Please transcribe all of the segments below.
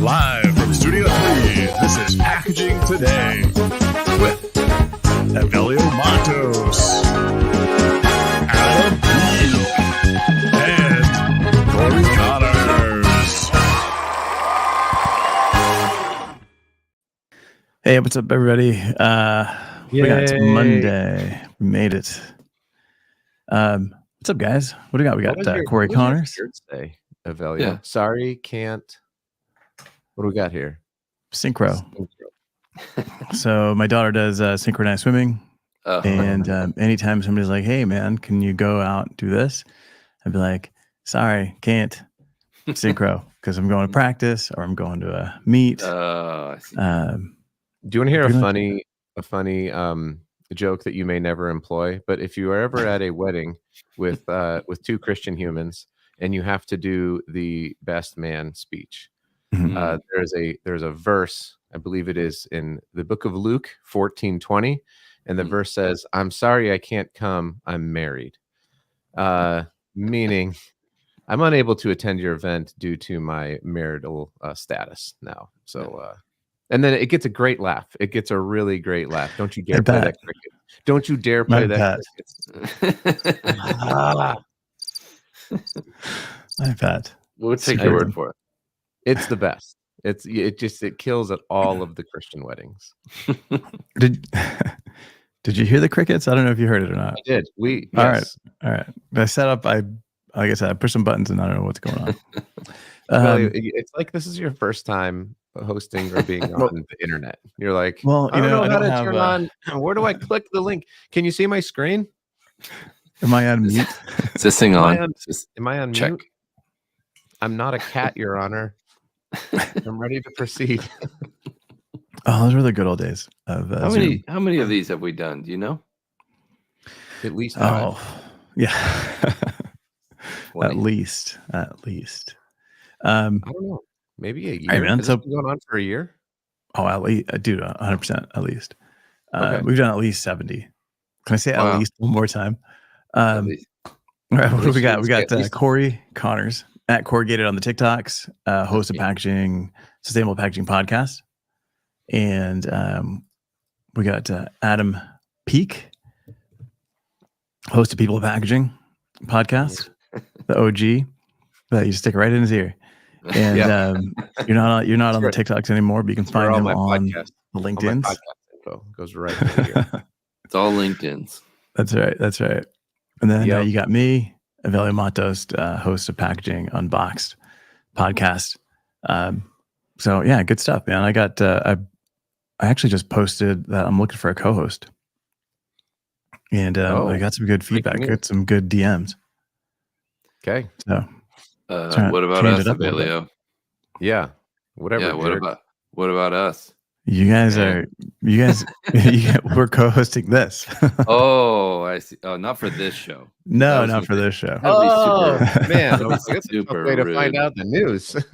Live from Studio 3, this is Packaging Today with Evelio Matos, Adam Peak, and Corey Connors. Hey, what's up, everybody? It's Monday. We made it. What's up, guys? What do we got? We got Corey Connors. Say, Evelio. Yeah. Sorry, can't. What do we got here? Synchro. So my daughter does synchronized swimming. And anytime somebody's like, hey, man, can you go out and do this? I'd be like, sorry, can't. Synchro, because I'm going to practice or I'm going to a meet. I see. Do you want to hear a funny joke that you may never employ? But if you are ever at a wedding with two Christian humans and you have to do the best man speech, there's a verse, I believe it is in the book of Luke 14:20, and the verse says, "I'm sorry I can't come, I'm married," meaning I'm unable to attend your event due to my marital status now. So and then it gets a great laugh. It gets a really great laugh. Don't you dare play that cricket. Don't you dare play that cricket. I bet. We'll take your word for it. It's the best. It kills at all of the Christian weddings. Did you hear the crickets? I don't know if you heard it or not. I did. Yes. All right. I set up. Like I said, I pushed some buttons and I don't know what's going on. It's like this is your first time hosting or being on the internet. You're like, well, I don't know how to turn on. Where do I click the link? Can you see my screen? Am I on mute? Is this thing on? Am I on check? Mute? I'm not a cat, Your Honor. I'm ready to proceed. Oh, those were the good old days of how many of these have we done? Do you know? At least 5. Yeah. At least. I don't know. Maybe a year. Hey, man, Has this been going on for a year? Oh, at least, dude, 100% at least. Okay. We've done at least 70. Can I say at least one more time? All right, what do we got? We got Corey Connors at Corrugated on the TikToks, host of Sustainable Packaging Podcast. And we got Adam Peak, host of People of Packaging Podcast, the OG. But you just stick it right in his ear. And you're not on the TikToks anymore, but you can find him on the LinkedIn's. All my podcast info goes right in here. It's all LinkedIn's. That's right. And then you got me, Evelio Matos, host of Packaging Unboxed podcast. So yeah, good stuff, man. I got I actually just posted that I'm looking for a co-host, and I got some good feedback. Got some good DMs. Okay. So what about us, Evelio? Yeah. Whatever. Yeah. What about us? You guys, we're co-hosting this. Oh, I see. Oh, not for this show. No, not for this show. Oh, man. That's a super way to find out the news. Super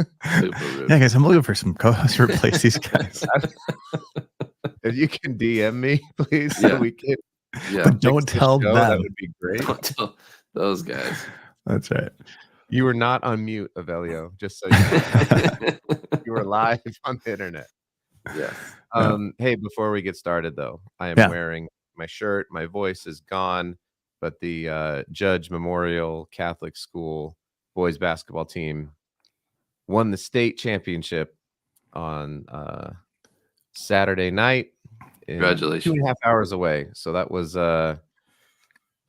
rude. Yeah, guys, I'm looking for some co-hosts to replace these guys. If you can DM me, please, so we can. Yeah. But don't tell them. That would be great. Don't tell those guys. That's right. You were not on mute, Evelio, just so you know. You were live on the internet. Yes. Hey, before we get started, though, I am wearing my shirt. My voice is gone, but the Judge Memorial Catholic School boys basketball team won the state championship on Saturday night. Congratulations! 2.5 hours away. So that was it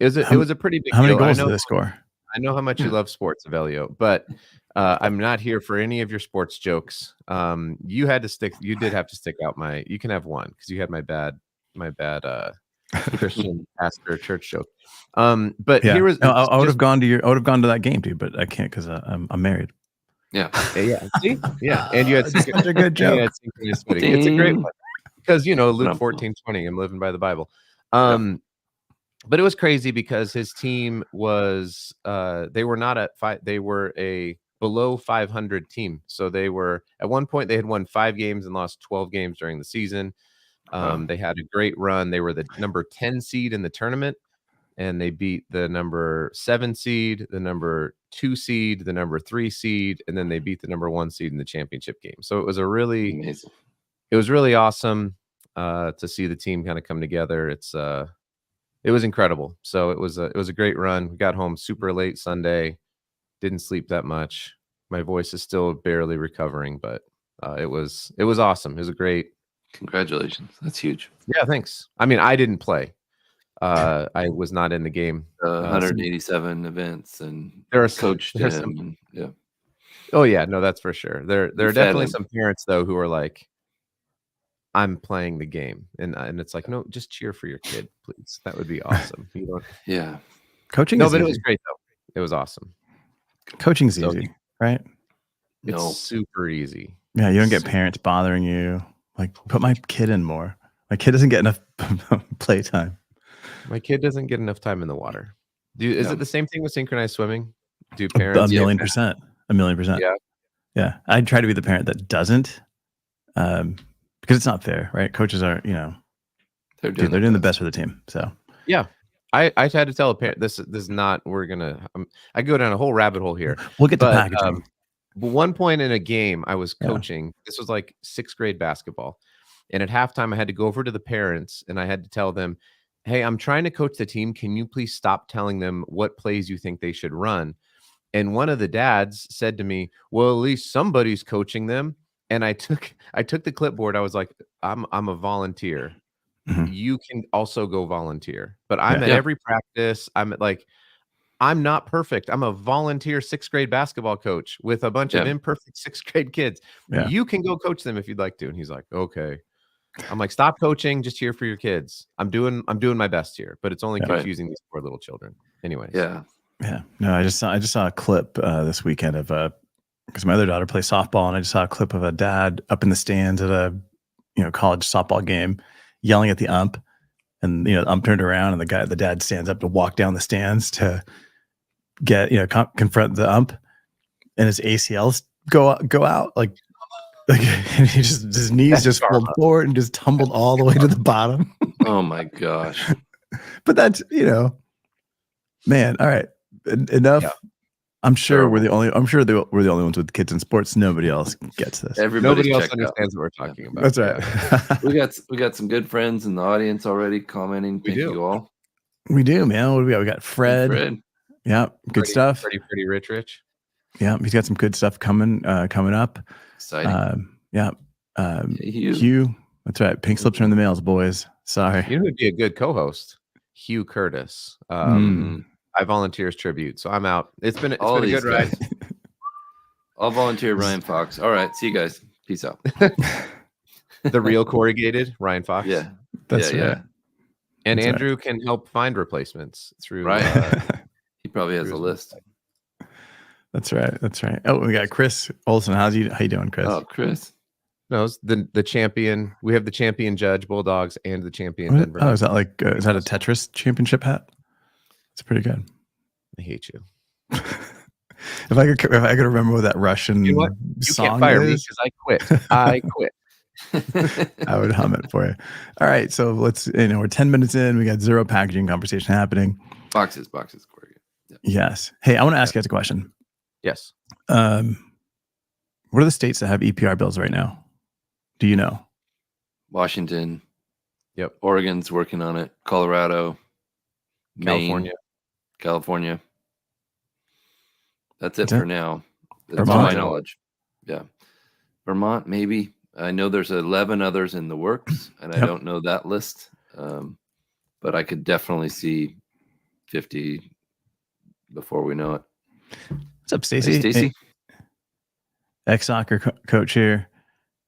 was a pretty big. How many deal. goals did they score? I know how much you love sports, Evelio, but I'm not here for any of your sports jokes. You did have to stick out you can have one because you had my bad Christian pastor church joke. But here was I would have gone to that game, dude, but I can't because I'm married. Yeah. See? Yeah. And you had such a good joke. It's a great one. Because Luke 14:20, I'm living by the Bible. But it was crazy because his team was they were not at 5, they were a below 500 team. So they were at one point they had won 5 games and lost 12 games during the season. They had a great run. They were the number 10 seed in the tournament, and they beat the number 7 seed, the number 2 seed, the number 3 seed, and then they beat the number 1 seed in the championship game. So it was Amazing. It was really awesome to see the team kind of come together. It was incredible. So it was a great run. We got home super late Sunday. Didn't sleep that much. My voice is still barely recovering, but it was awesome. It was a great. Congratulations. That's huge. Yeah, thanks. I mean, I didn't play. I was not in the game. 187 events, and there are coached him. Yeah. Oh yeah, no, that's for sure. There are definitely some parents though who are like, I'm playing the game, and it's like, no, just cheer for your kid, please. That would be awesome. You don't. Yeah. Coaching. No, but it was great though. It was awesome. Coaching's easy, right? It's super easy. Yeah, you don't get parents bothering you. Like, put my kid in more. My kid doesn't get enough playtime. My kid doesn't get enough time in the water. Is it the same thing with synchronized swimming? Do parents? A million percent. Yeah. Yeah. I'd try to be the parent that doesn't, because it's not fair, right? Coaches are, they're doing the best for the team. So yeah. I had to tell a parent this is not. We're gonna. I go down a whole rabbit hole here. We'll get to packaging. But one point in a game, I was coaching. This was like 6th grade basketball, and at halftime, I had to go over to the parents and I had to tell them, "Hey, I'm trying to coach the team. Can you please stop telling them what plays you think they should run?" And one of the dads said to me, "Well, at least somebody's coaching them." And I took the clipboard. I was like, "I'm a volunteer. Mm-hmm. You can also go volunteer." But I'm at every practice. I'm not perfect. I'm a volunteer 6th grade basketball coach with a bunch of imperfect 6th grade kids. Yeah. You can go coach them if you'd like to. And he's like, "Okay." I'm like, "Stop coaching. Just here for your kids. I'm doing my best here, but it's only confusing these poor little children." Anyways. Yeah. No, I just saw a clip this weekend of because my other daughter plays softball, and I just saw a clip of a dad up in the stands at a college softball game yelling at the ump, and the ump turned around, and the dad stands up to walk down the stands to get confront the ump, and his ACLs go out like and his knees just rolled forward and just tumbled all the way to the bottom. Oh my gosh. But that's man, all right, enough. I'm sure we're the only ones with kids in sports. Nobody else gets this. Nobody else understands what we're talking about. That's right. we got some good friends in the audience already commenting. Thank you all. We do, man. What do we got? We got Fred. Yeah, good stuff. Pretty rich. Yeah, he's got some good stuff coming up. Exciting. Hugh. That's right. Pink slips are in the mails, boys. Sorry. You know who'd be a good co-host? Hugh Curtis. I volunteer as tribute, so I'm out. It's been a good ride. I'll volunteer Ryan Fox. All right, see you guys. Peace out. The real corrugated Ryan Fox. Yeah, that's right. And that's Andrew can help find replacements through. He probably has a list. That's right. Oh, we got Chris Olson. How you doing, Chris? Oh, Chris. No, it's the champion. We have the champion judge Bulldogs and the champion Denver. Oh, is that is that a Tetris championship hat? It's pretty good. I hate you. If I could remember what that Russian song can't fire me is, because I quit. I would hum it for you. All right, so let's. We're 10 minutes in. We got zero packaging conversation happening. Boxes. Yeah. Yes. Hey, I want to ask you guys a question. Yes. What are the states that have EPR bills right now? Do you know? Washington. Yep. Oregon's working on it. Colorado. California. That's it for now. That's to my knowledge. Yeah. Vermont, maybe. I know there's 11 others in the works, and I don't know that list. But I could definitely see 50 before we know it. What's up, Stacy? Hey, Stacy. Ex-soccer coach here.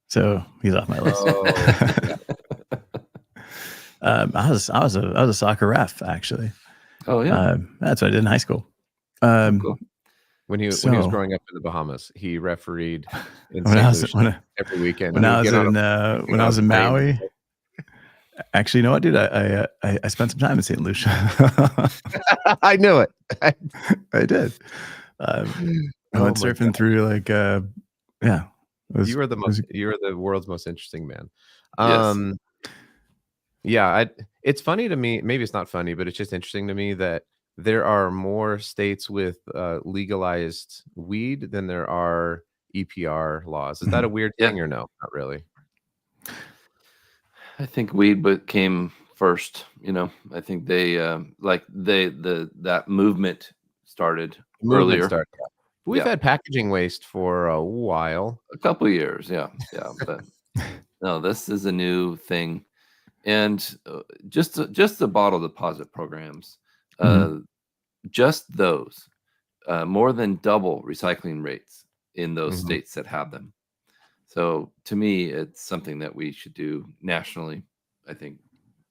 So he's off my list. I was a soccer ref, actually. Oh yeah, that's what I did in high school. Cool. When he was growing up in the Bahamas, he refereed in every weekend. When I was in Maui. Actually, you know what, dude? I spent some time in St. Lucia. I knew it. I did. I went surfing through You were the world's most interesting man. Yes. Yeah, it's funny to me. Maybe it's not funny, but it's just interesting to me that there are more states with legalized weed than there are EPR laws. Is that a weird thing or no? Not really. I think weed came first. I think they that movement started earlier. We've had packaging waste for a while, a couple of years. Yeah, but no, this is a new thing, and just the bottle deposit programs, just those more than double recycling rates in those states that have them. So to me, it's something that we should do nationally. I think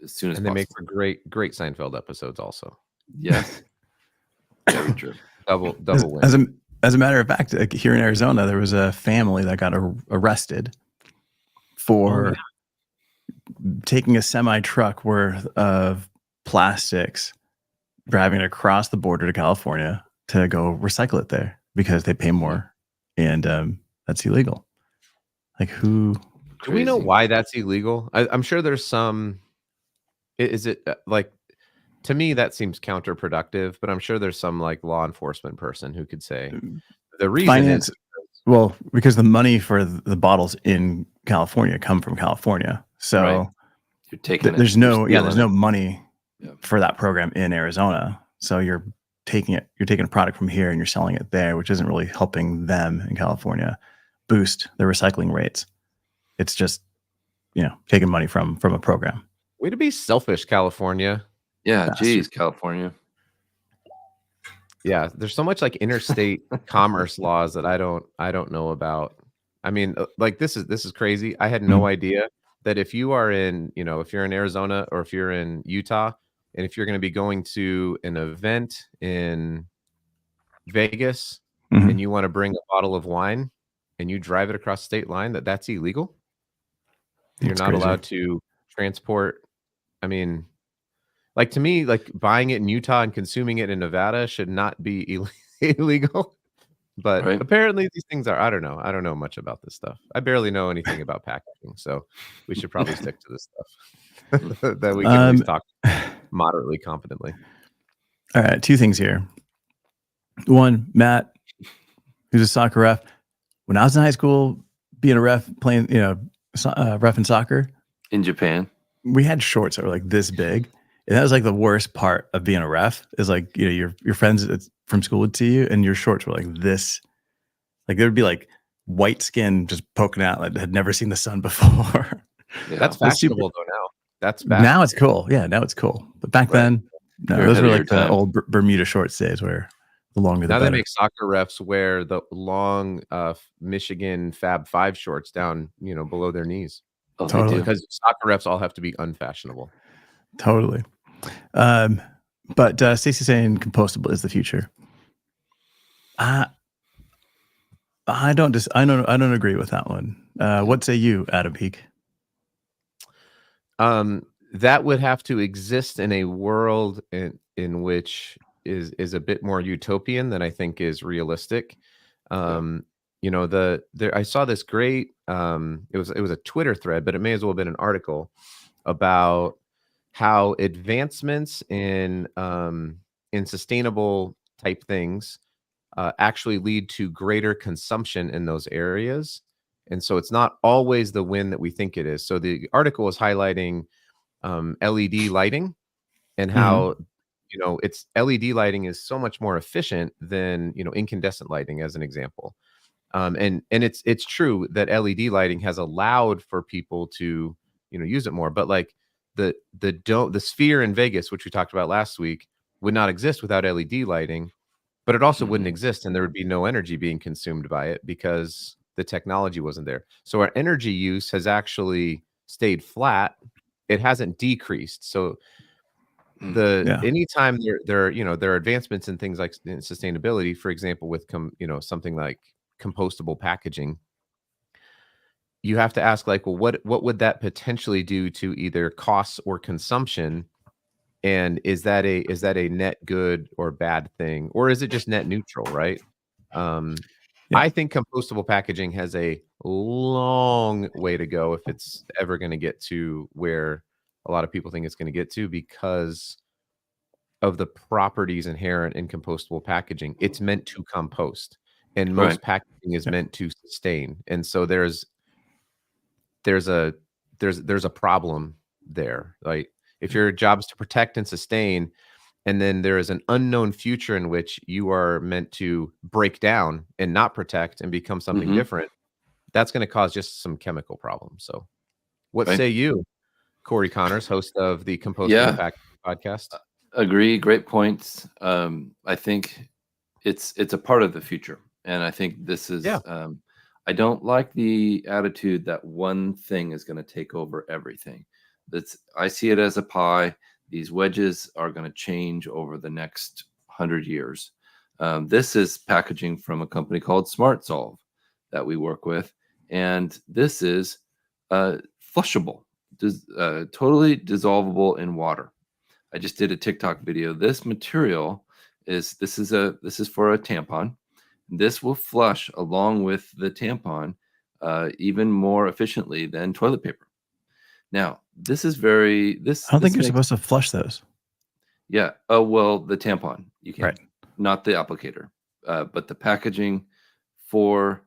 as soon as and possible. they make for great Seinfeld episodes also. Yes, very true. Double win. As a matter of fact, here in Arizona, there was a family that got arrested for taking a semi truck worth of plastics, driving it across the border to California to go recycle it there because they pay more, and that's illegal. Like, who? Do we know why that's illegal? I'm sure there's some. Is it like, to me that seems counterproductive, but I'm sure there's some like law enforcement person who could say the reason is because the money for the bottles in California come from California, so you're taking there's no money for that program in Arizona, so you're taking a product from here and you're selling it there, which isn't really helping them in California boost their recycling rates. It's just taking money from a program. Way to be selfish, California. Yeah, geez, California. Yeah, there's so much like interstate commerce laws that I don't know about. I mean, like this is crazy. I had no idea that if you are in, if you're in Arizona or if you're in Utah, and if you're going to be going to an event in Vegas and you want to bring a bottle of wine and you drive it across state line, that's illegal. You're not allowed to transport. I mean, like, to me, like buying it in Utah and consuming it in Nevada should not be illegal. But apparently these things are. I don't know much about this stuff. I barely know anything about packaging, so we should probably stick to this stuff that we can at least talk moderately competently. All right, two things here. One, Matt, who's a soccer ref. When I was in high school, being a ref, playing, ref in soccer in Japan, we had shorts that were like this big, and that was like the worst part of being a ref. Is like your friends from school would see you, and your shorts were like this, like there would be like white skin just poking out, like had never seen the sun before. Yeah. That's fashionable though now. That's now it's cool. Yeah, now it's cool. But back then, no, those were like the old Bermuda shorts days where the longer the better. Now they make soccer refs wear the long Michigan Fab 5 shorts down, below their knees. Oh, totally. Because soccer refs all have to be unfashionable. Totally. But Stacey's saying compostable is the future. I don't agree with that one. What say you, Adam Peak? That would have to exist in a world in which is a bit more utopian than I think is realistic. I saw this great it was a Twitter thread, but it may as well have been an article about how advancements in sustainable type things actually lead to greater consumption in those areas. And so it's not always the win that we think it is. So the article is highlighting LED lighting and how it's LED lighting is so much more efficient than incandescent lighting, as an example. And it's true that LED lighting has allowed for people to use it more, but like the sphere in Vegas, which we talked about last week, would not exist without LED lighting, but it also wouldn't exist, and there would be no energy being consumed by it because the technology wasn't there. So our energy use has actually stayed flat. It hasn't decreased. So anytime there are advancements in things like in sustainability, for example, with something like compostable packaging, you have to ask, like, well, what would that potentially do to either costs or consumption? And is that a net good or bad thing, or is it just net neutral, right? I think compostable packaging has a long way to go if it's ever going to get to where a lot of people think it's going to get to, because of the properties inherent in compostable packaging. It's meant to compost, and most packaging is meant to sustain. And so there's a problem there. Like, if your job is to protect and sustain, and then there is an unknown future in which you are meant to break down and not protect and become something different, that's going to cause just some chemical problems. So what say you, Corey Connors, host of the Compostable Packaging podcast? Agree. Great points. I think it's a part of the future. And I think this is, I don't like the attitude that one thing is going to take over everything. I see it as a pie. These wedges are going to change over the next 100 years. This is packaging from a company called SmartSolve that we work with. And this is flushable, totally dissolvable in water. I just did a TikTok video. This material is for a tampon. This will flush along with the tampon even more efficiently than toilet paper. Now, this is I don't think you're supposed to flush those. Yeah. Oh, well, the tampon you can, not the applicator, but the packaging for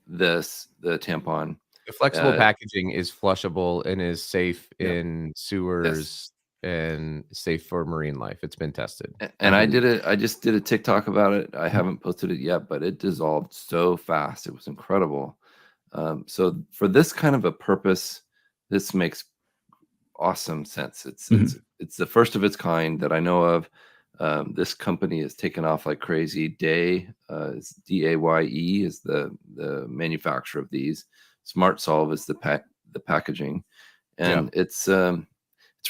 the tampon. The flexible packaging is flushable and is safe in sewers and safe for marine life. It's been tested. And I just did a TikTok about it. I haven't posted it yet, but it dissolved so fast. It was incredible. So for this kind of a purpose, this makes awesome sense. It's the first of its kind that I know of. This company has taken off like crazy. Daye, DAYE is the manufacturer of these. SmartSolve is the packaging, and it's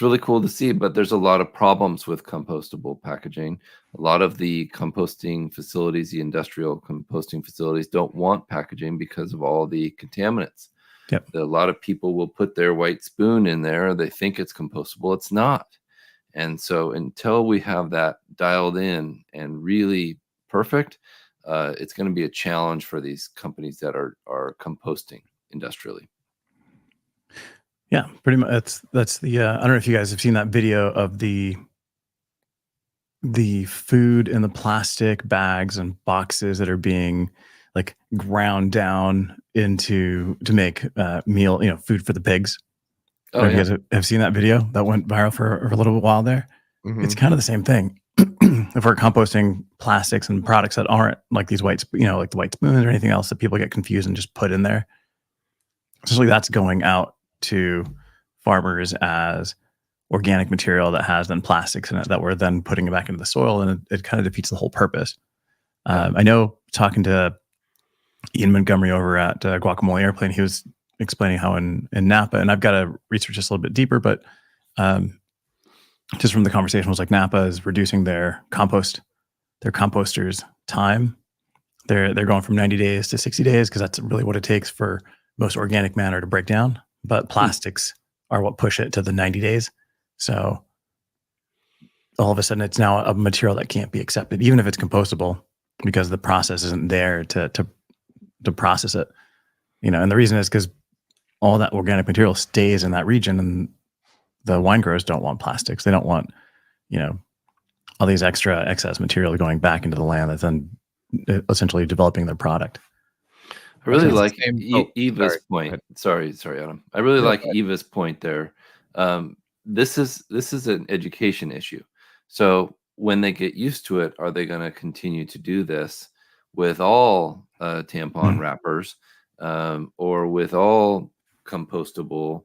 really cool to see. But there's a lot of problems with compostable packaging. A lot of the composting facilities, the industrial composting facilities, don't want packaging because of all the contaminants. A lot of people will put their white spoon in there. They think it's compostable. It's not. And so until we have that dialed in and really perfect, it's going to be a challenge for these companies that are composting industrially. Yeah, pretty much. That's the. I don't know if you guys have seen that video of the food in the plastic bags and boxes that are being like ground down to make food for the pigs. Oh, you guys have seen that video that went viral for a little while there. It's kind of the same thing. If we're composting plastics and products that aren't like these like the white spoons or anything else that people get confused and just put in there, essentially that's going out to farmers as organic material that has then plastics in it that we're then putting it back into the soil, and it kind of defeats the whole purpose. I know, talking to Ian Montgomery over at Guacamole Airplane, he was explaining how in Napa, and I've got to research this a little bit deeper, but just from the conversation was like Napa is reducing their composters' time. They're going from 90 days to 60 days because that's really what it takes for most organic matter to break down. But plastics are what push it to the 90 days. So all of a sudden it's now a material that can't be accepted, even if it's compostable, because the process isn't there to process it. And the reason is because all that organic material stays in that region, and the wine growers don't want plastics. They don't want, all these excess material going back into the land that's then essentially developing their product. I really like Eva's point. Sorry, Adam. I really like Eva's point there. This is an education issue. So when they get used to it, are they going to continue to do this with all tampon wrappers, or with all compostable,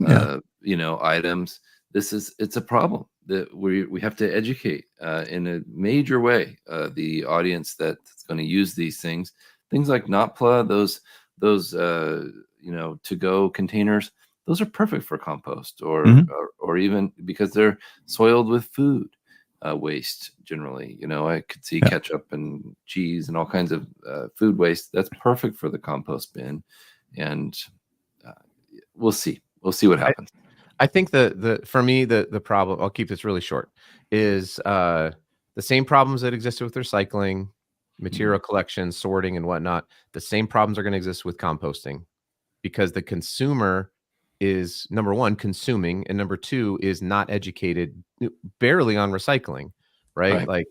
items? It's a problem that we have to educate in a major way the audience that's going to use these things like NotPla, those to-go containers. Those are perfect for compost, or even because they're soiled with food waste. Generally, I could see ketchup and cheese and all kinds of food waste. That's perfect for the compost bin, and we'll see what happens. I think for me the problem, I'll keep this really short, is the same problems that existed with recycling, material collection, sorting, and whatnot. The same problems are going to exist with composting, because the consumer is, number one, consuming, and number two, is not educated barely on recycling. right? Like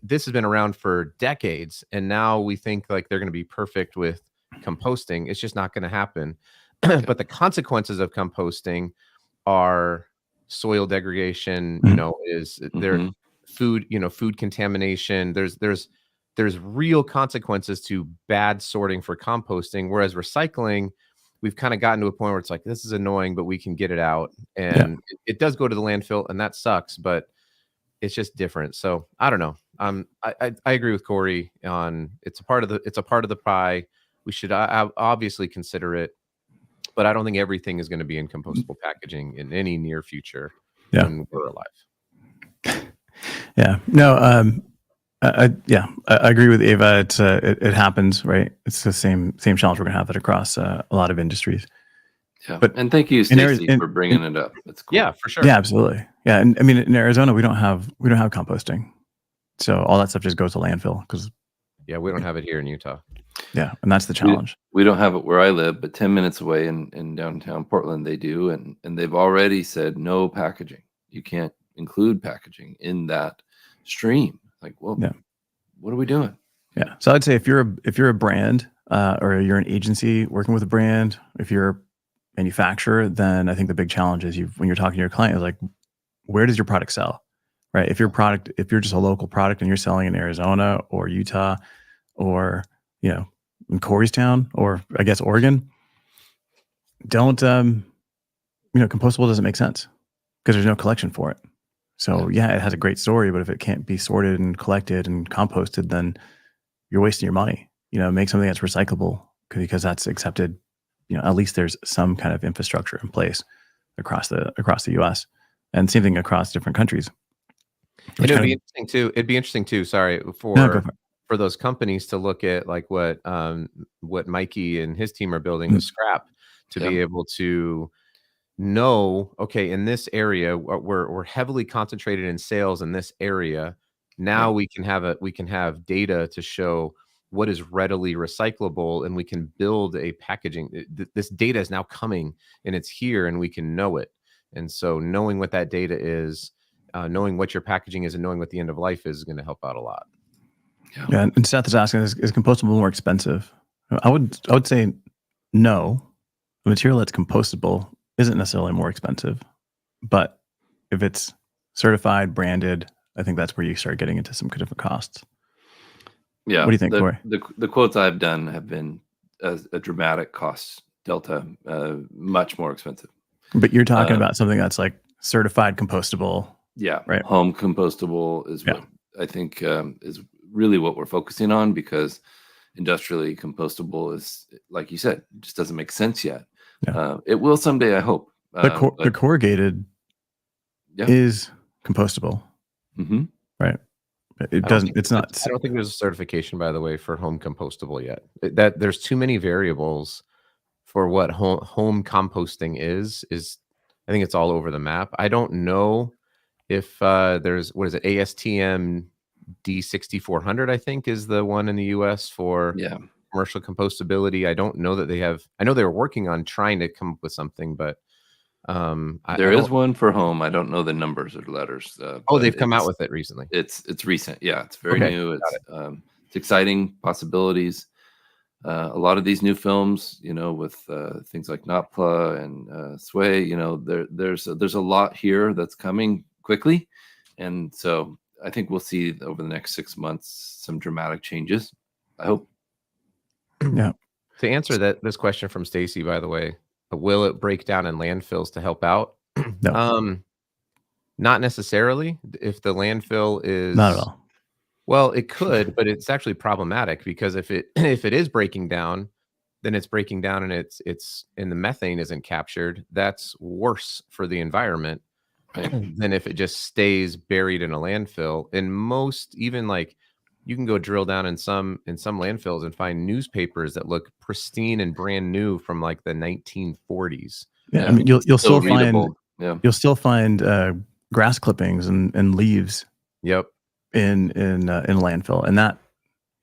this has been around for decades, and now we think like they're going to be perfect with composting. It's just not going to happen. But the consequences of composting are soil degradation, is there food, food contamination. There's real consequences to bad sorting for composting. Whereas recycling, we've kind of gotten to a point where it's like, this is annoying, but we can get it out. And it does go to the landfill, and that sucks, but it's just different. So I don't know. I agree with Corey on it's a part of the pie. We should obviously consider it, but I don't think everything is going to be in compostable packaging in any near future when we're alive. Yeah. No. I agree with Ava. It happens, right? It's the same challenge we're gonna have it across a lot of industries. Yeah, and thank you, Stacy, for bringing it up. That's cool. Yeah, for sure. Yeah, absolutely. Yeah, and I mean, in Arizona, we don't have composting, so all that stuff just goes to landfill because we don't have it here in Utah. Yeah, and that's the challenge. We don't have it where I live, but 10 minutes away in downtown Portland, they do, and they've already said no packaging. You can't include packaging in that stream. Like, well, what are we doing? Yeah. So I'd say if you're a brand or you're an agency working with a brand, if you're a manufacturer, then I think the big challenge is when you're talking to your client is like, where does your product sell? Right? If you're just a local product and you're selling in Arizona or Utah or, in Coreystown or I guess Oregon, don't, compostable doesn't make sense because there's no collection for it. So it has a great story, but if it can't be sorted and collected and composted, then you're wasting your money. Make something that's recyclable because that's accepted. At least there's some kind of infrastructure in place across the U.S. and same thing across different countries. It'd be interesting too. Sorry for those companies to look at like what Mikey and his team are building with scrap to be able to know, okay, in this area we're heavily concentrated in sales in this area. Now we can have data to show what is readily recyclable, and we can build a packaging. This data is now coming and it's here, and we can know it. And so knowing what that data is, knowing what your packaging is, and knowing what the end of life is going to help out a lot. Yeah. And Seth is asking, is compostable more expensive? I would say no. The material that's compostable isn't necessarily more expensive, but if it's certified, branded, I think that's where you start getting into some different costs. Yeah. What do you think, Corey? The quotes I've done have been a dramatic cost delta, much more expensive. But you're talking about something that's like certified compostable. Yeah. Right. Home compostable is what I think is really what we're focusing on, because industrially compostable is, like you said, just doesn't make sense yet. Yeah. It will someday, I hope. The corrugated is compostable. Mm-hmm. Right. It doesn't. It's not. I don't think there's a certification, by the way, for home compostable yet. That there's too many variables for what home composting is. I think it's all over the map. I don't know if there's, what is it, ASTM D6400, I think, is the one in the US for commercial compostability. I don't know that they have. I know they were working on trying to come up with something, but there is one for home. I don't know the numbers or letters. They've come out with it recently. It's recent. Yeah, it's very new. It's exciting possibilities. A lot of these new films, with things like NOPLA and Sway, there's a lot here that's coming quickly, and so I think we'll see over the next 6 months some dramatic changes. I hope. Yeah. To answer this question from Stacy, by the way, will it break down in landfills to help out? No. Not necessarily. If the landfill is not at all. Well, it could, but it's actually problematic, because if it is breaking down, then it's breaking down and and the methane isn't captured. That's worse for the environment than if it just stays buried in a landfill. And most, even like, you can go drill down in some landfills and find newspapers that look pristine and brand new from like the 1940s. Yeah, I mean, you'll still find you'll still find grass clippings and leaves. Yep. In landfill, and that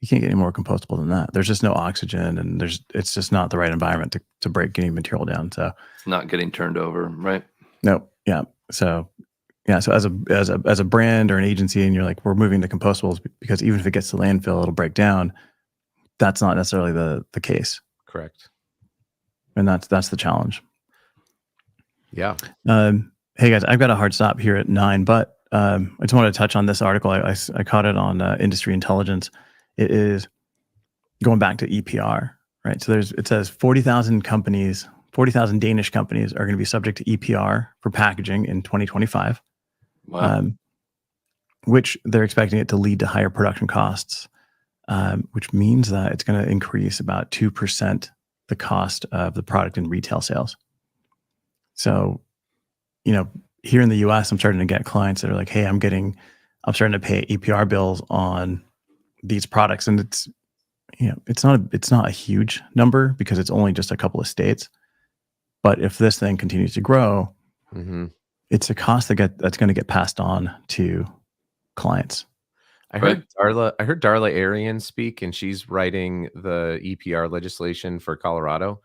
you can't get any more compostable than that. There's just no oxygen, and it's just not the right environment to break any material down. So it's not getting turned over, right? No. Yeah. So Yeah. So as a brand or an agency, and you're like, we're moving to compostables because even if it gets to landfill, it'll break down. That's not necessarily the case. Correct. And that's the challenge. Yeah. Hey guys, I've got a hard stop here at 9, but I just wanted to touch on this article. I caught it on Industry Intelligence. It is going back to EPR, right? So it says 40,000 companies, 40,000 Danish companies are going to be subject to EPR for packaging in 2025. Wow. Which they're expecting it to lead to higher production costs, which means that it's going to increase about 2% the cost of the product in retail sales. So, here in the US, I'm starting to get clients that are like, hey, I'm starting to pay EPR bills on these products. And it's not a huge number because it's only just a couple of states. But if this thing continues to grow, it's a cost that's going to get passed on to clients. I heard Darla Arian speak, and she's writing the EPR legislation for Colorado.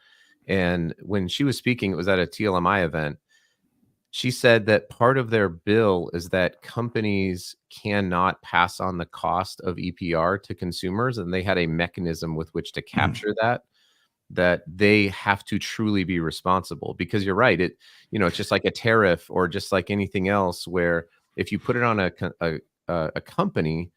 And when she was speaking, it was at a TLMI event. She said that part of their bill is that companies cannot pass on the cost of EPR to consumers, and they had a mechanism with which to capture that they have to truly be responsible. Because you're right, it's just like a tariff or just like anything else, where if you put it on a company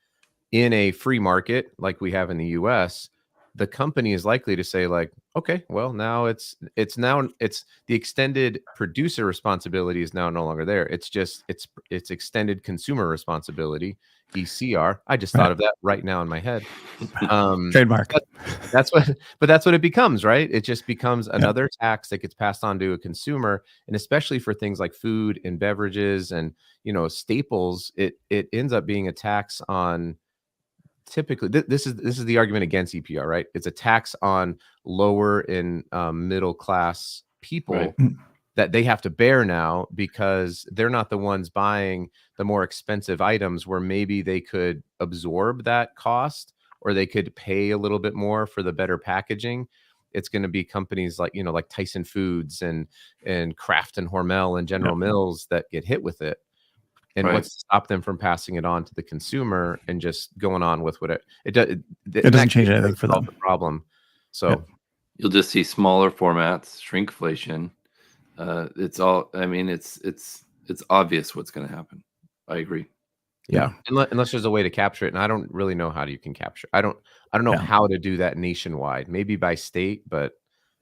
in a free market like we have in the US, the company is likely to say like, okay, well, now it's the extended producer responsibility is now no longer there. It's just it's extended consumer responsibility, ECR. I just thought of that right now in my head. Trademark. That's what it becomes, right? It just becomes another tax that gets passed on to a consumer, and especially for things like food and beverages and staples, it ends up being a tax on. Typically, this is the argument against EPR, right? It's a tax on lower and middle class people that they have to bear now because they're not the ones buying the more expensive items where maybe they could absorb that cost or they could pay a little bit more for the better packaging. It's going to be companies like like Tyson Foods and Kraft and Hormel and General Mills that get hit with it. And what's to stop them from passing it on to the consumer and just going on with what it doesn't change anything for them. The problem. So you'll just see smaller formats, shrinkflation. It's all. I mean, it's obvious what's going to happen. I agree. Yeah, unless there's a way to capture it, and I don't really know how you can capture. I don't know how to do that nationwide. Maybe by state, but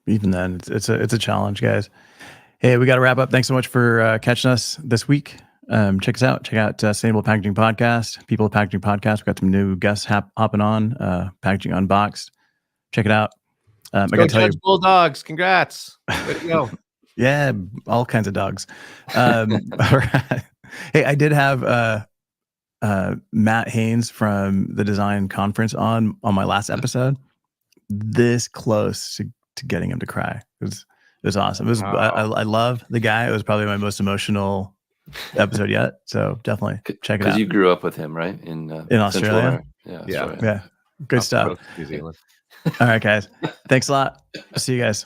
even then, it's a challenge, guys. Hey, we got to wrap up. Thanks so much for catching us this week. Check us out. Check out Sustainable Packaging Podcast, People of Packaging Podcast. We've got some new guests hopping on, Packaging Unboxed. Check it out. I got to tell you, Bulldogs. Congrats. Way to go. Yeah, all kinds of dogs. All right. Hey, I did have Matt Haynes from the Design Conference on my last episode. This close to getting him to cry. It was awesome. I love the guy. It was probably my most emotional episode yet, so definitely check it out. Because you grew up with him, right? In Australia. Yeah. Good stuff. New Zealand. All right, guys. Thanks a lot. See you guys.